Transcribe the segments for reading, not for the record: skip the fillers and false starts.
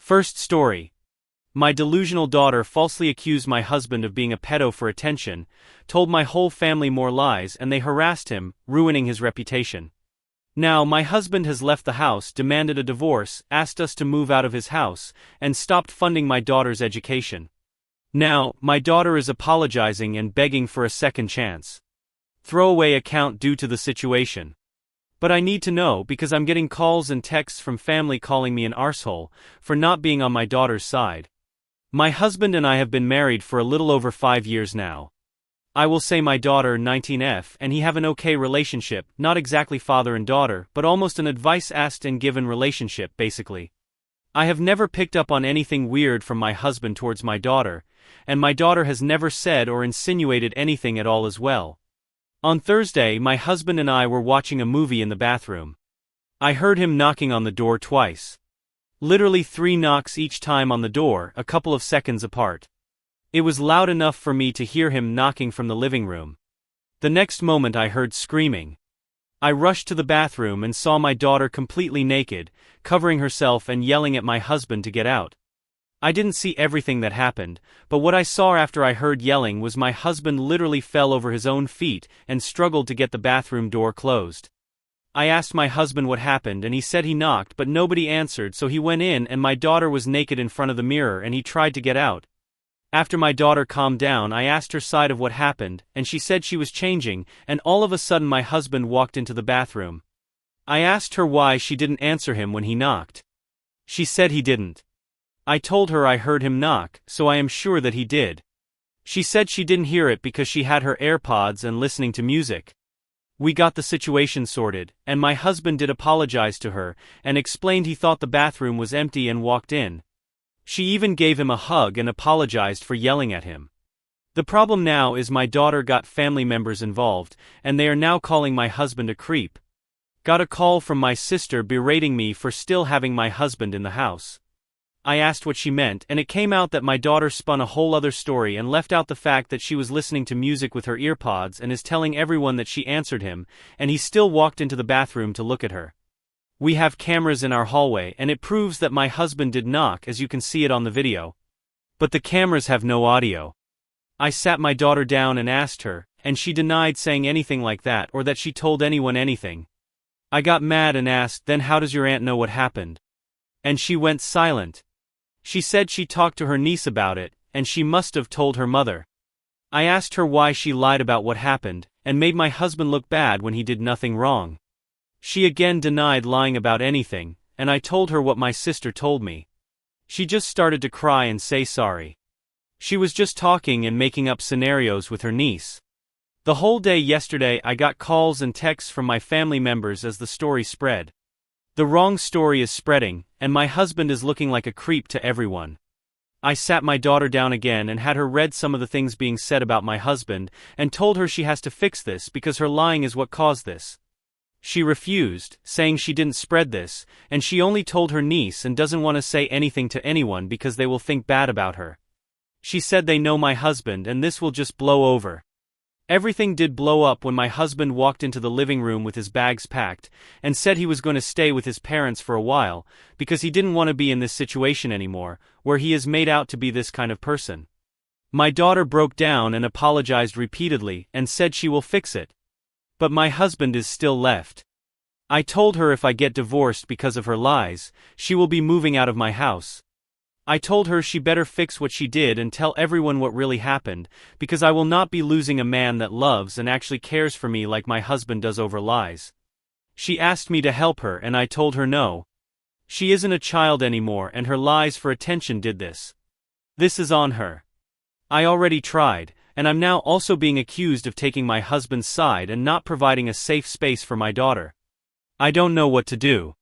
First story. My delusional daughter falsely accused my husband of being a pedo for attention, told my whole family more lies, and they harassed him, ruining his reputation. Now, my husband has left the house, demanded a divorce, asked us to move out of his house, and stopped funding my daughter's education. Now, my daughter is apologizing and begging for a second chance. Throwaway account due to the situation. But I need to know because I'm getting calls and texts from family calling me an arsehole for not being on my daughter's side. My husband and I have been married for a little over 5 years now. I will say my daughter 19F and he have an okay relationship, not exactly father and daughter, but almost an advice asked and given relationship basically. I have never picked up on anything weird from my husband towards my daughter, and my daughter has never said or insinuated anything at all as well. On Thursday, my husband and I were watching a movie in the bathroom. I heard him knocking on the door twice. Literally 3 knocks each time on the door, a couple of seconds apart. It was loud enough for me to hear him knocking from the living room. The next moment I heard screaming. I rushed to the bathroom and saw my daughter completely naked, covering herself and yelling at my husband to get out. I didn't see everything that happened, but what I saw after I heard yelling was my husband literally fell over his own feet and struggled to get the bathroom door closed. I asked my husband what happened and he said he knocked but nobody answered, so he went in and my daughter was naked in front of the mirror and he tried to get out. After my daughter calmed down, I asked her side of what happened and she said she was changing, and all of a sudden my husband walked into the bathroom. I asked her why she didn't answer him when he knocked. She said he didn't. I told her I heard him knock, so I am sure that he did. She said she didn't hear it because she had her AirPods and listening to music. We got the situation sorted, and my husband did apologize to her, and explained he thought the bathroom was empty and walked in. She even gave him a hug and apologized for yelling at him. The problem now is my daughter got family members involved, and they are now calling my husband a creep. Got a call from my sister berating me for still having my husband in the house. I asked what she meant, and it came out that my daughter spun a whole other story and left out the fact that she was listening to music with her earpods and is telling everyone that she answered him, and he still walked into the bathroom to look at her. We have cameras in our hallway and it proves that my husband did knock, as you can see it on the video. But the cameras have no audio. I sat my daughter down and asked her, and she denied saying anything like that or that she told anyone anything. I got mad and asked, then how does your aunt know what happened? And she went silent. She said she talked to her niece about it, and she must have told her mother. I asked her why she lied about what happened, and made my husband look bad when he did nothing wrong. She again denied lying about anything, and I told her what my sister told me. She just started to cry and say sorry. She was just talking and making up scenarios with her niece. The whole day yesterday I got calls and texts from my family members as the story spread. The wrong story is spreading, and my husband is looking like a creep to everyone. I sat my daughter down again and had her read some of the things being said about my husband, and told her she has to fix this because her lying is what caused this. She refused, saying she didn't spread this, and she only told her niece and doesn't want to say anything to anyone because they will think bad about her. She said they know my husband and this will just blow over. Everything did blow up when my husband walked into the living room with his bags packed, and said he was going to stay with his parents for a while, because he didn't want to be in this situation anymore, where he is made out to be this kind of person. My daughter broke down and apologized repeatedly, and said she will fix it. But my husband is still left. I told her if I get divorced because of her lies, she will be moving out of my house. I told her she better fix what she did and tell everyone what really happened, because I will not be losing a man that loves and actually cares for me like my husband does over lies. She asked me to help her and I told her no. She isn't a child anymore and her lies for attention did this. This is on her. I already tried, and I'm now also being accused of taking my husband's side and not providing a safe space for my daughter. I don't know what to do.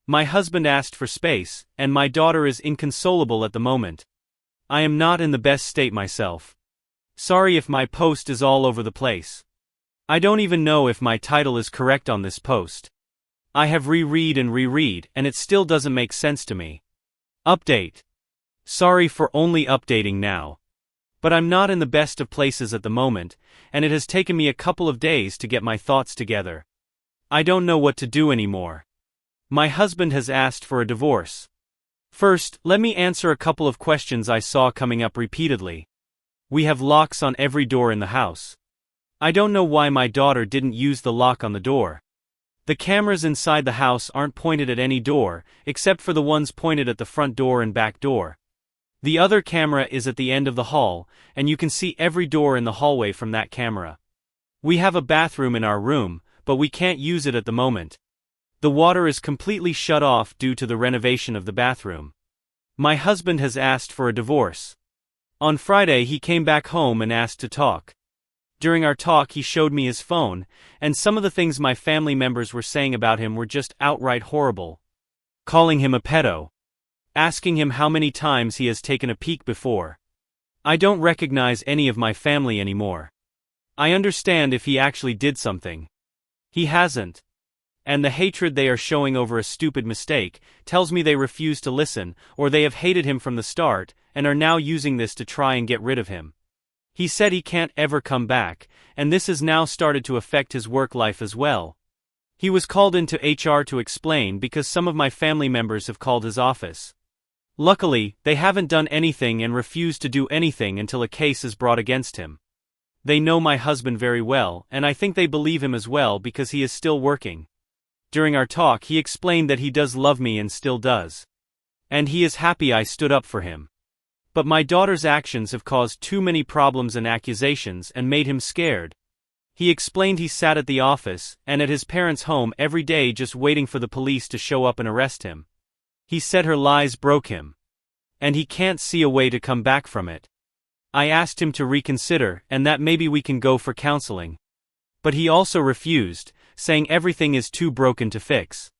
My husband asked for space, and my daughter is inconsolable at the moment. I am not in the best state myself. Sorry if my post is all over the place. I don't even know if my title is correct on this post. I have reread and it still doesn't make sense to me. Update. Sorry for only updating now. But I'm not in the best of places at the moment, and it has taken me a couple of days to get my thoughts together. I don't know what to do anymore. My husband has asked for a divorce. First, let me answer a couple of questions I saw coming up repeatedly. We have locks on every door in the house. I don't know why my daughter didn't use the lock on the door. The cameras inside the house aren't pointed at any door, except for the ones pointed at the front door and back door. The other camera is at the end of the hall, and you can see every door in the hallway from that camera. We have a bathroom in our room, but we can't use it at the moment. The water is completely shut off due to the renovation of the bathroom. My husband has asked for a divorce. On Friday he came back home and asked to talk. During our talk he showed me his phone, and some of the things my family members were saying about him were just outright horrible. Calling him a pedo. Asking him how many times he has taken a peek before. I don't recognize any of my family anymore. I understand if he actually did something. He hasn't. And the hatred they are showing over a stupid mistake tells me they refuse to listen, or they have hated him from the start, and are now using this to try and get rid of him. He said he can't ever come back, and this has now started to affect his work life as well. He was called into HR to explain because some of my family members have called his office. Luckily, they haven't done anything and refused to do anything until a case is brought against him. They know my husband very well, and I think they believe him as well because he is still working. During our talk he explained that he does love me and still does. And he is happy I stood up for him. But my daughter's actions have caused too many problems and accusations and made him scared. He explained he sat at the office and at his parents' home every day just waiting for the police to show up and arrest him. He said her lies broke him. And he can't see a way to come back from it. I asked him to reconsider and that maybe we can go for counseling. But he also refused, saying everything is too broken to fix.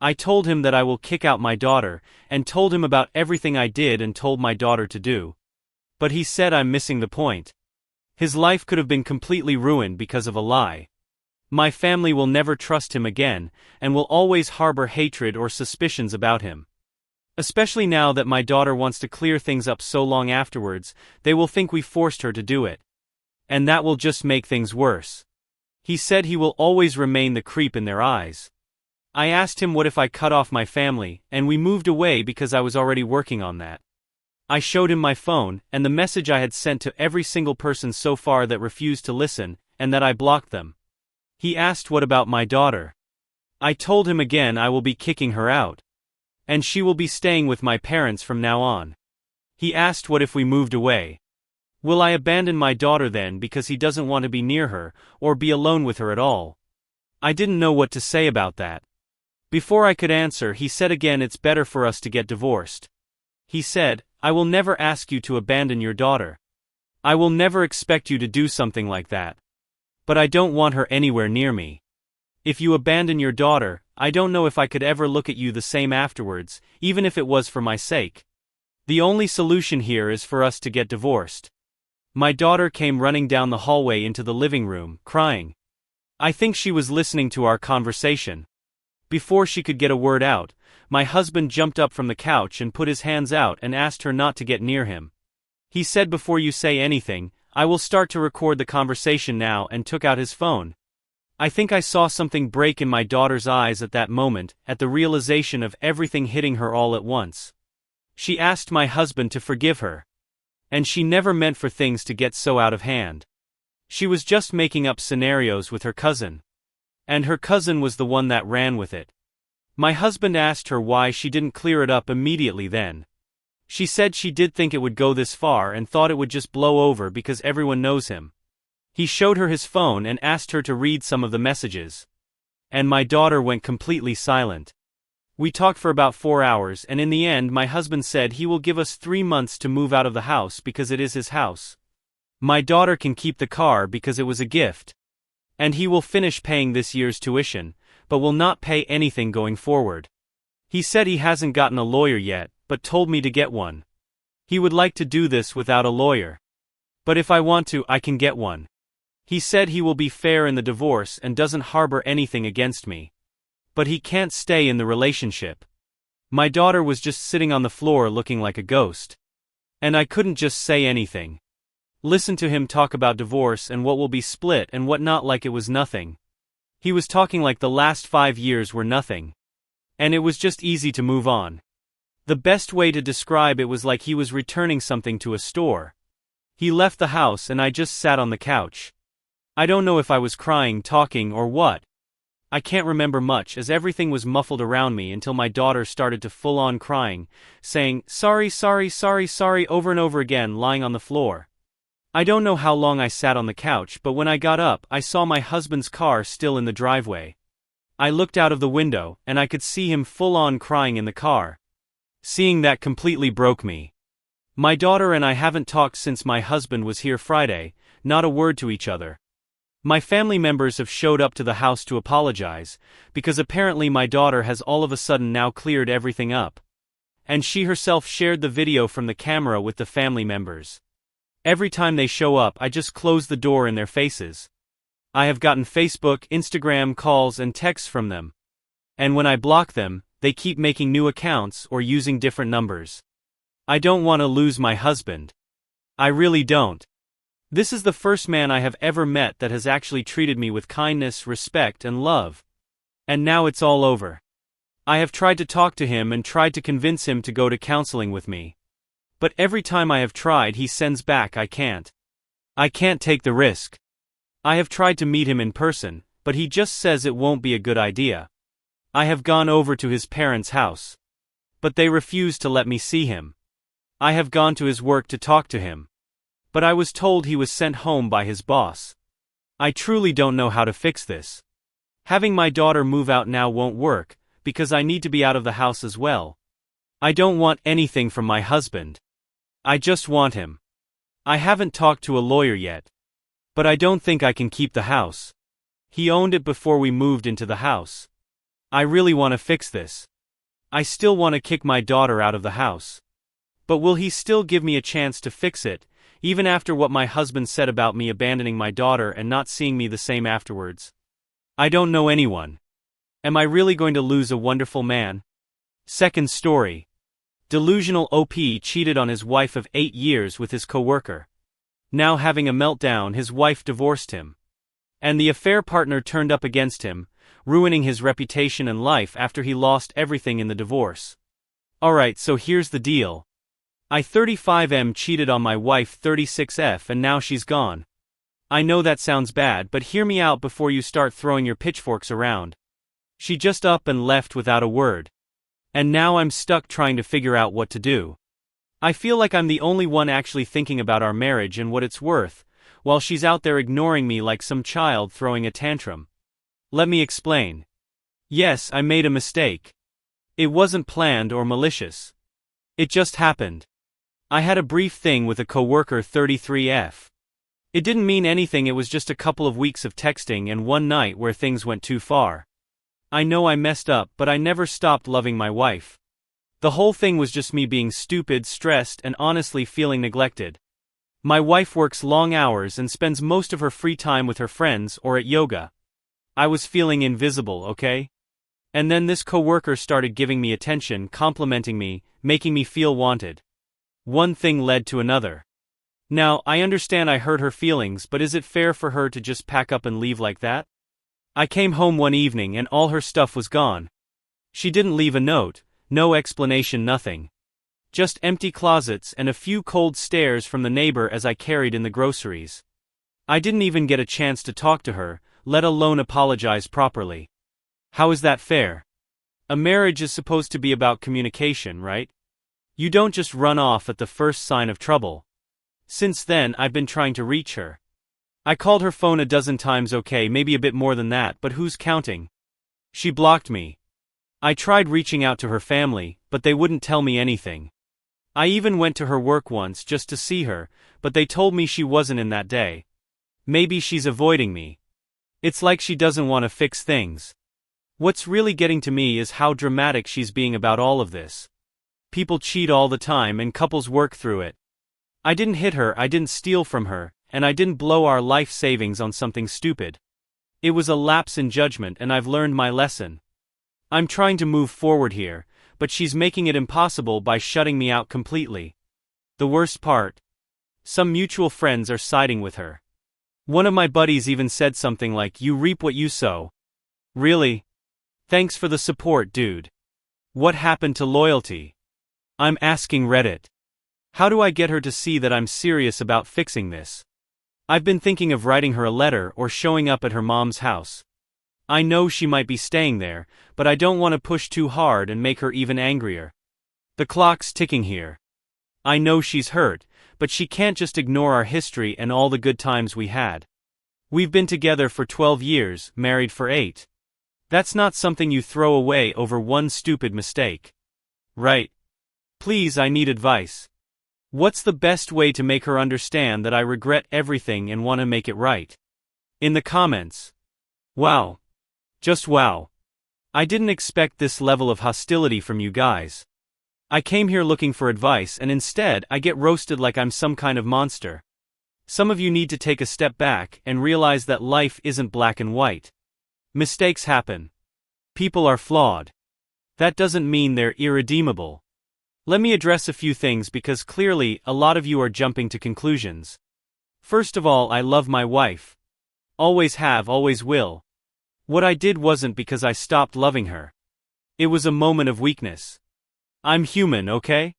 I told him that I will kick out my daughter, and told him about everything I did and told my daughter to do. But he said I'm missing the point. His life could have been completely ruined because of a lie. My family will never trust him again, and will always harbor hatred or suspicions about him. Especially now that my daughter wants to clear things up so long afterwards, they will think we forced her to do it. And that will just make things worse. He said he will always remain the creep in their eyes. I asked him what if I cut off my family, and we moved away because I was already working on that. I showed him my phone, and the message I had sent to every single person so far that refused to listen, and that I blocked them. He asked what about my daughter. I told him again I will be kicking her out. And she will be staying with my parents from now on. He asked what if we moved away. Will I abandon my daughter then because he doesn't want to be near her, or be alone with her at all? I didn't know what to say about that. Before I could answer he said again it's better for us to get divorced. He said, I will never ask you to abandon your daughter. I will never expect you to do something like that. But I don't want her anywhere near me. If you abandon your daughter, I don't know if I could ever look at you the same afterwards, even if it was for my sake. The only solution here is for us to get divorced. My daughter came running down the hallway into the living room, crying. I think she was listening to our conversation. Before she could get a word out, my husband jumped up from the couch and put his hands out and asked her not to get near him. He said before you say anything, I will start to record the conversation now, and took out his phone. I think I saw something break in my daughter's eyes at that moment, at the realization of everything hitting her all at once. She asked my husband to forgive her. And she never meant for things to get so out of hand. She was just making up scenarios with her cousin. And her cousin was the one that ran with it. My husband asked her why she didn't clear it up immediately then. She said she did think it would go this far and thought it would just blow over because everyone knows him. He showed her his phone and asked her to read some of the messages. And my daughter went completely silent. We talked for about 4 hours, and in the end my husband said he will give us 3 months to move out of the house because it is his house. My daughter can keep the car because it was a gift. And he will finish paying this year's tuition, but will not pay anything going forward. He said he hasn't gotten a lawyer yet, but told me to get one. He would like to do this without a lawyer. But if I want to, I can get one. He said he will be fair in the divorce and doesn't harbor anything against me. But he can't stay in the relationship. My daughter was just sitting on the floor looking like a ghost. And I couldn't just say anything. Listen to him talk about divorce and what will be split and what not, like it was nothing. He was talking like the last 5 years were nothing. And it was just easy to move on. The best way to describe it was like he was returning something to a store. He left the house and I just sat on the couch. I don't know if I was crying, talking, or what. I can't remember much as everything was muffled around me until my daughter started to full-on crying, saying, "Sorry, sorry, sorry, sorry," over and over again, lying on the floor. I don't know how long I sat on the couch, but when I got up, I saw my husband's car still in the driveway. I looked out of the window, and I could see him full-on crying in the car. Seeing that completely broke me. My daughter and I haven't talked since my husband was here Friday, not a word to each other. My family members have showed up to the house to apologize, because apparently my daughter has all of a sudden now cleared everything up. And she herself shared the video from the camera with the family members. Every time they show up, I just close the door in their faces. I have gotten Facebook, Instagram calls and texts from them. And when I block them, they keep making new accounts or using different numbers. I don't want to lose my husband. I really don't. This is the first man I have ever met that has actually treated me with kindness, respect, and love. And now it's all over. I have tried to talk to him and tried to convince him to go to counseling with me. But every time I have tried, he sends back, "I can't. I can't take the risk." I have tried to meet him in person, but he just says it won't be a good idea. I have gone over to his parents' house. But they refuse to let me see him. I have gone to his work to talk to him. But I was told he was sent home by his boss. I truly don't know how to fix this. Having my daughter move out now won't work, because I need to be out of the house as well. I don't want anything from my husband. I just want him. I haven't talked to a lawyer yet. But I don't think I can keep the house. He owned it before we moved into the house. I really want to fix this. I still want to kick my daughter out of the house. But will he still give me a chance to fix it, even after what my husband said about me abandoning my daughter and not seeing me the same afterwards? I don't know anyone. Am I really going to lose a wonderful man? Second story. Delusional OP cheated on his wife of 8 years with his coworker. Now having a meltdown, his wife divorced him. And the affair partner turned up against him, ruining his reputation and life after he lost everything in the divorce. Alright, so here's the deal. I 35M cheated on my wife 36F and now she's gone. I know that sounds bad, but hear me out before you start throwing your pitchforks around. She just up and left without a word. And now I'm stuck trying to figure out what to do. I feel like I'm the only one actually thinking about our marriage and what it's worth, while she's out there ignoring me like some child throwing a tantrum. Let me explain. Yes, I made a mistake. It wasn't planned or malicious. It just happened. I had a brief thing with a coworker 33F. It didn't mean anything, it was just a couple of weeks of texting and one night where things went too far. I know I messed up, but I never stopped loving my wife. The whole thing was just me being stupid, stressed, and honestly feeling neglected. My wife works long hours and spends most of her free time with her friends or at yoga. I was feeling invisible, okay? And then this coworker started giving me attention, complimenting me, making me feel wanted. One thing led to another. Now, I understand I hurt her feelings, but is it fair for her to just pack up and leave like that? I came home one evening and all her stuff was gone. She didn't leave a note, no explanation, nothing. Just empty closets and a few cold stares from the neighbor as I carried in the groceries. I didn't even get a chance to talk to her, let alone apologize properly. How is that fair? A marriage is supposed to be about communication, right? You don't just run off at the first sign of trouble. Since then, I've been trying to reach her. I called her phone a dozen times, okay, maybe a bit more than that, but who's counting? She blocked me. I tried reaching out to her family, but they wouldn't tell me anything. I even went to her work once just to see her, but they told me she wasn't in that day. Maybe she's avoiding me. It's like she doesn't want to fix things. What's really getting to me is how dramatic she's being about all of this. People cheat all the time and couples work through it. I didn't hit her, I didn't steal from her, and I didn't blow our life savings on something stupid. It was a lapse in judgment and I've learned my lesson. I'm trying to move forward here, but she's making it impossible by shutting me out completely. The worst part? Some mutual friends are siding with her. One of my buddies even said something like, "You reap what you sow." Really? Thanks for the support, dude. What happened to loyalty? I'm asking Reddit. How do I get her to see that I'm serious about fixing this? I've been thinking of writing her a letter or showing up at her mom's house. I know she might be staying there, but I don't want to push too hard and make her even angrier. The clock's ticking here. I know she's hurt, but she can't just ignore our history and all the good times we had. We've been together for 12 years, married for 8. That's not something you throw away over one stupid mistake. Right? Please, I need advice. What's the best way to make her understand that I regret everything and want to make it right? In the comments. Wow. Just wow. I didn't expect this level of hostility from you guys. I came here looking for advice and instead I get roasted like I'm some kind of monster. Some of you need to take a step back and realize that life isn't black and white. Mistakes happen. People are flawed. That doesn't mean they're irredeemable. Let me address a few things because clearly a lot of you are jumping to conclusions. First of all, I love my wife. Always have, always will. What I did wasn't because I stopped loving her. It was a moment of weakness. I'm human, okay?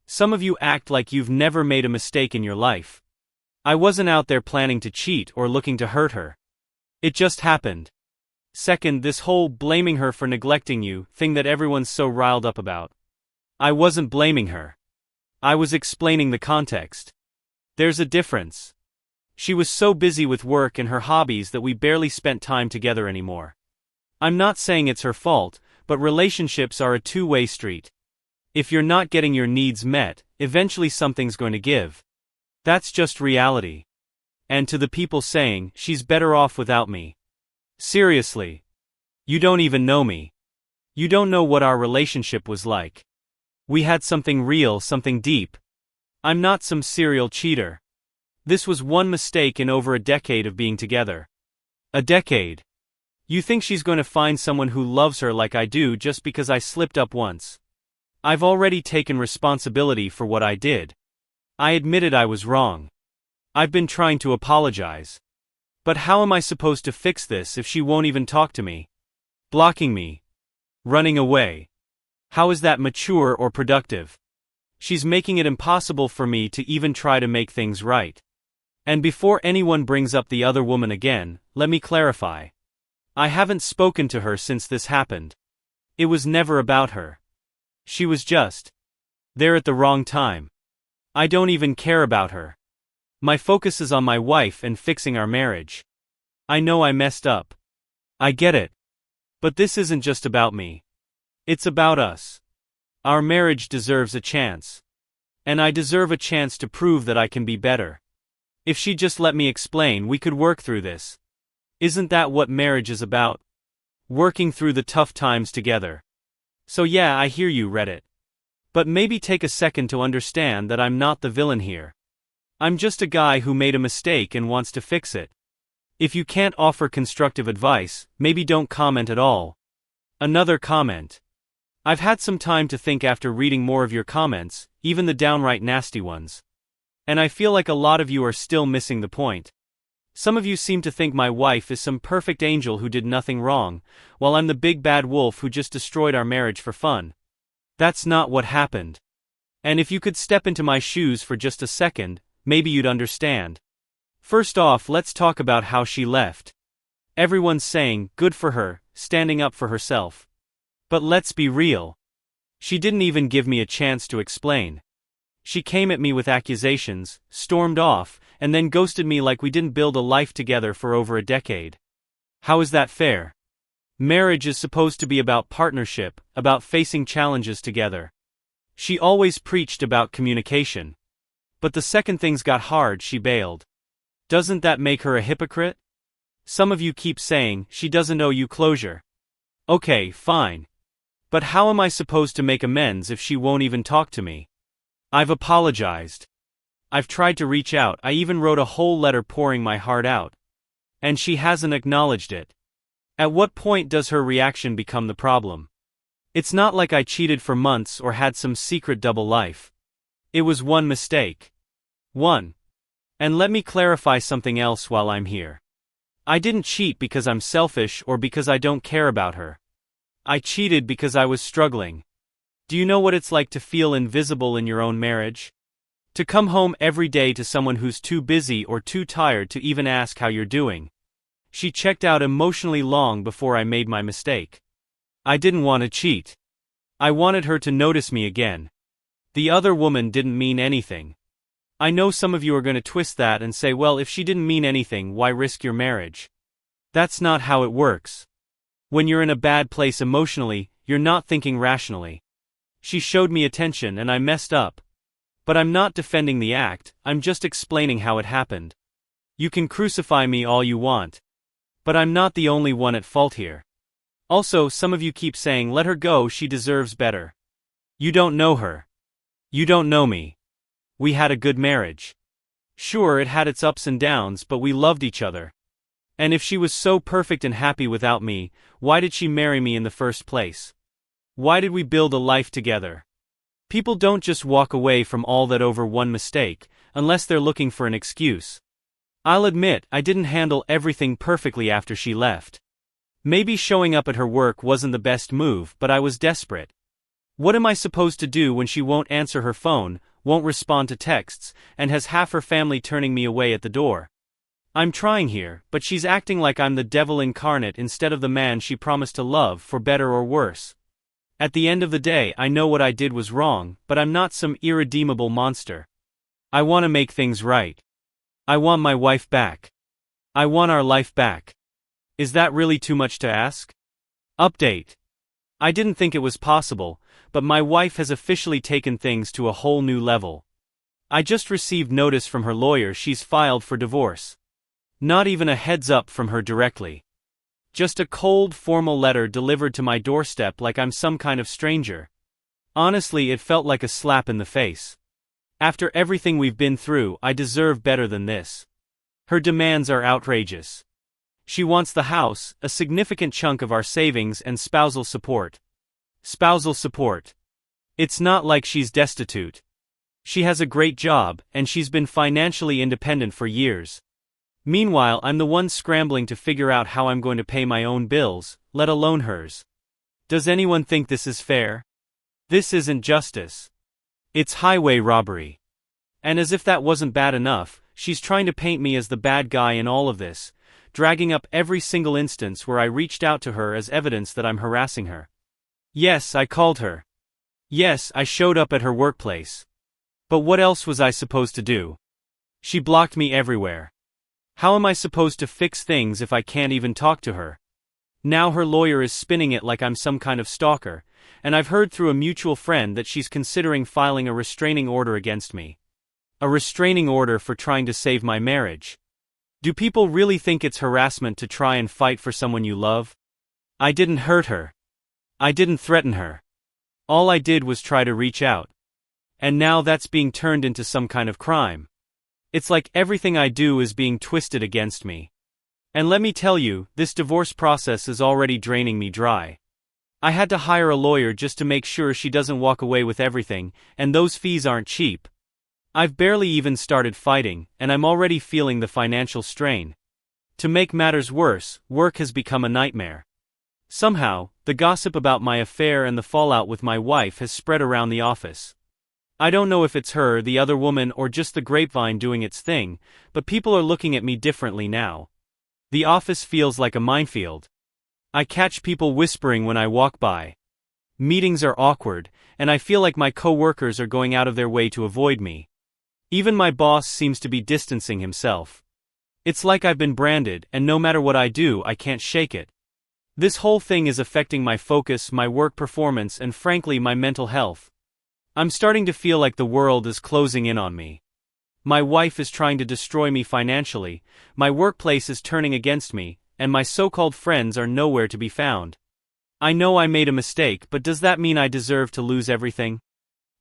Some of you act like you've never made a mistake in your life. I wasn't out there planning to cheat or looking to hurt her. It just happened. Second, this whole blaming her for neglecting you thing that everyone's so riled up about. I wasn't blaming her. I was explaining the context. There's a difference. She was so busy with work and her hobbies that we barely spent time together anymore. I'm not saying it's her fault, but relationships are a two-way street. If you're not getting your needs met, eventually something's going to give. That's just reality. And to the people saying, she's better off without me. Seriously. You don't even know me. You don't know what our relationship was like. We had something real, something deep. I'm not some serial cheater. This was one mistake in over a decade of being together. A decade. You think she's going to find someone who loves her like I do just because I slipped up once? I've already taken responsibility for what I did. I admitted I was wrong. I've been trying to apologize. But how am I supposed to fix this if she won't even talk to me? Blocking me. Running away. How is that mature or productive? She's making it impossible for me to even try to make things right. And before anyone brings up the other woman again, let me clarify. I haven't spoken to her since this happened. It was never about her. She was just there at the wrong time. I don't even care about her. My focus is on my wife and fixing our marriage. I know I messed up. I get it. But this isn't just about me. It's about us. Our marriage deserves a chance. And I deserve a chance to prove that I can be better. If she'd just let me explain, we could work through this. Isn't that what marriage is about? Working through the tough times together. So yeah, I hear you, Reddit. But maybe take a second to understand that I'm not the villain here. I'm just a guy who made a mistake and wants to fix it. If you can't offer constructive advice, maybe don't comment at all. Another comment. I've had some time to think after reading more of your comments, even the downright nasty ones. And I feel like a lot of you are still missing the point. Some of you seem to think my wife is some perfect angel who did nothing wrong, while I'm the big bad wolf who just destroyed our marriage for fun. That's not what happened. And if you could step into my shoes for just a second, maybe you'd understand. First off, let's talk about how she left. Everyone's saying, good for her, standing up for herself. But let's be real. She didn't even give me a chance to explain. She came at me with accusations, stormed off, and then ghosted me like we didn't build a life together for over a decade. How is that fair? Marriage is supposed to be about partnership, about facing challenges together. She always preached about communication. But the second things got hard, she bailed. Doesn't that make her a hypocrite? Some of you keep saying, she doesn't owe you closure. Okay, fine. But how am I supposed to make amends if she won't even talk to me? I've apologized. I've tried to reach out, I even wrote a whole letter pouring my heart out. And she hasn't acknowledged it. At what point does her reaction become the problem? It's not like I cheated for months or had some secret double life. It was one mistake. One. And let me clarify something else while I'm here. I didn't cheat because I'm selfish or because I don't care about her. I cheated because I was struggling. Do you know what it's like to feel invisible in your own marriage? To come home every day to someone who's too busy or too tired to even ask how you're doing. She checked out emotionally long before I made my mistake. I didn't want to cheat. I wanted her to notice me again. The other woman didn't mean anything. I know some of you are going to twist that and say, well, if she didn't mean anything, why risk your marriage? That's not how it works. When you're in a bad place emotionally, you're not thinking rationally. She showed me attention and I messed up. But I'm not defending the act, I'm just explaining how it happened. You can crucify me all you want. But I'm not the only one at fault here. Also, some of you keep saying, let her go, she deserves better. You don't know her. You don't know me. We had a good marriage. Sure, it had its ups and downs, but we loved each other. And if she was so perfect and happy without me, why did she marry me in the first place? Why did we build a life together? People don't just walk away from all that over one mistake, unless they're looking for an excuse. I'll admit, I didn't handle everything perfectly after she left. Maybe showing up at her work wasn't the best move, but I was desperate. What am I supposed to do when she won't answer her phone, won't respond to texts, and has half her family turning me away at the door? I'm trying here, but she's acting like I'm the devil incarnate instead of the man she promised to love, for better or worse. At the end of the day, I know what I did was wrong, but I'm not some irredeemable monster. I want to make things right. I want my wife back. I want our life back. Is that really too much to ask? Update. I didn't think it was possible, but my wife has officially taken things to a whole new level. I just received notice from her lawyer she's filed for divorce. Not even a heads up from her directly. Just a cold, formal letter delivered to my doorstep like I'm some kind of stranger. Honestly, it felt like a slap in the face. After everything we've been through, I deserve better than this. Her demands are outrageous. She wants the house, a significant chunk of our savings, and spousal support. Spousal support. It's not like she's destitute. She has a great job, and she's been financially independent for years. Meanwhile, I'm the one scrambling to figure out how I'm going to pay my own bills, let alone hers. Does anyone think this is fair? This isn't justice. It's highway robbery. And as if that wasn't bad enough, she's trying to paint me as the bad guy in all of this, dragging up every single instance where I reached out to her as evidence that I'm harassing her. Yes, I called her. Yes, I showed up at her workplace. But what else was I supposed to do? She blocked me everywhere. How am I supposed to fix things if I can't even talk to her? Now her lawyer is spinning it like I'm some kind of stalker, and I've heard through a mutual friend that she's considering filing a restraining order against me. A restraining order for trying to save my marriage. Do people really think it's harassment to try and fight for someone you love? I didn't hurt her. I didn't threaten her. All I did was try to reach out. And now that's being turned into some kind of crime. It's like everything I do is being twisted against me. And let me tell you, this divorce process is already draining me dry. I had to hire a lawyer just to make sure she doesn't walk away with everything, and those fees aren't cheap. I've barely even started fighting, and I'm already feeling the financial strain. To make matters worse, work has become a nightmare. Somehow, the gossip about my affair and the fallout with my wife has spread around the office. I don't know if it's her, the other woman, or just the grapevine doing its thing, but people are looking at me differently now. The office feels like a minefield. I catch people whispering when I walk by. Meetings are awkward, and I feel like my co-workers are going out of their way to avoid me. Even my boss seems to be distancing himself. It's like I've been branded, and no matter what I do, I can't shake it. This whole thing is affecting my focus, my work performance, and frankly, my mental health. I'm starting to feel like the world is closing in on me. My wife is trying to destroy me financially, my workplace is turning against me, and my so-called friends are nowhere to be found. I know I made a mistake, but does that mean I deserve to lose everything?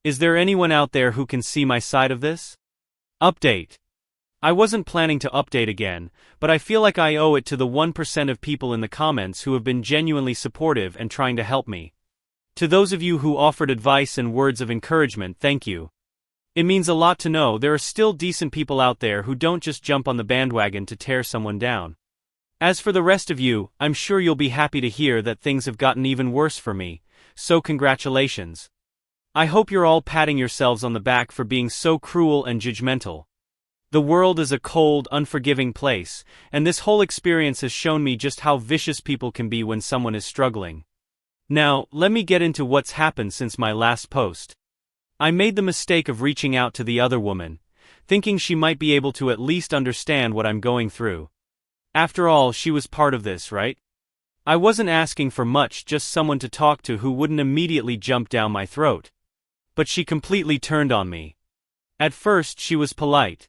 Is there anyone out there who can see my side of this? Update. I wasn't planning to update again, but I feel like I owe it to the 1% of people in the comments who have been genuinely supportive and trying to help me. To those of you who offered advice and words of encouragement, thank you. It means a lot to know there are still decent people out there who don't just jump on the bandwagon to tear someone down. As for the rest of you, I'm sure you'll be happy to hear that things have gotten even worse for me, so congratulations. I hope you're all patting yourselves on the back for being so cruel and judgmental. The world is a cold, unforgiving place, and this whole experience has shown me just how vicious people can be when someone is struggling. Now, let me get into what's happened since my last post. I made the mistake of reaching out to the other woman, thinking she might be able to at least understand what I'm going through. After all, she was part of this, right? I wasn't asking for much, just someone to talk to who wouldn't immediately jump down my throat. But she completely turned on me. At first, she was polite.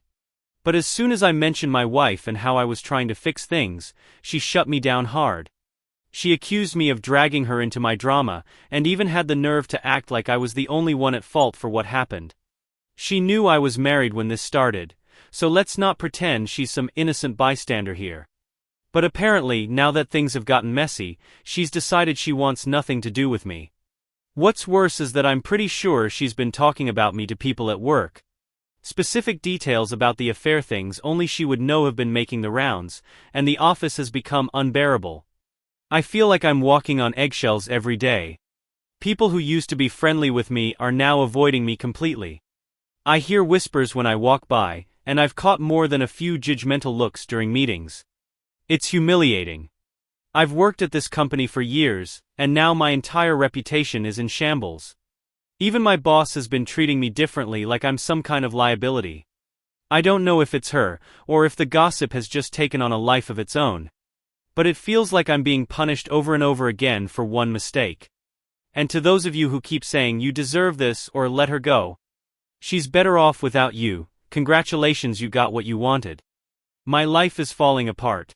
But as soon as I mentioned my wife and how I was trying to fix things, she shut me down hard. She accused me of dragging her into my drama, and even had the nerve to act like I was the only one at fault for what happened. She knew I was married when this started, so let's not pretend she's some innocent bystander here. But apparently, now that things have gotten messy, she's decided she wants nothing to do with me. What's worse is that I'm pretty sure she's been talking about me to people at work. Specific details about the affair, things only she would know, have been making the rounds, and the office has become unbearable. I feel like I'm walking on eggshells every day. People who used to be friendly with me are now avoiding me completely. I hear whispers when I walk by, and I've caught more than a few judgmental looks during meetings. It's humiliating. I've worked at this company for years, and now my entire reputation is in shambles. Even my boss has been treating me differently, like I'm some kind of liability. I don't know if it's her, or if the gossip has just taken on a life of its own. But it feels like I'm being punished over and over again for one mistake. And to those of you who keep saying you deserve this or let her go, she's better off without you. Congratulations, you got what you wanted. My life is falling apart.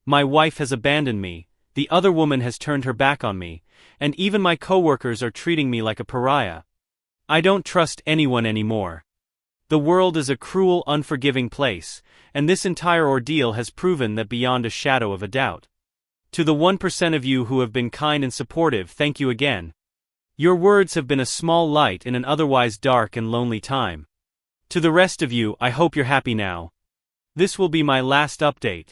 My wife has abandoned me, the other woman has turned her back on me, and even my coworkers are treating me like a pariah. I don't trust anyone anymore. The world is a cruel, unforgiving place, and this entire ordeal has proven that beyond a shadow of a doubt. To the 1% of you who have been kind and supportive, thank you again. Your words have been a small light in an otherwise dark and lonely time. To the rest of you, I hope you're happy now. This will be my last update.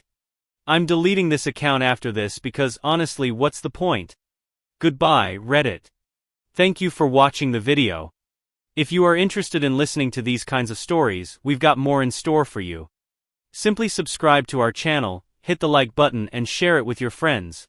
I'm deleting this account after this because honestly, what's the point? Goodbye, Reddit. Thank you for watching the video. If you are interested in listening to these kinds of stories, we've got more in store for you. Simply subscribe to our channel, hit the like button and share it with your friends.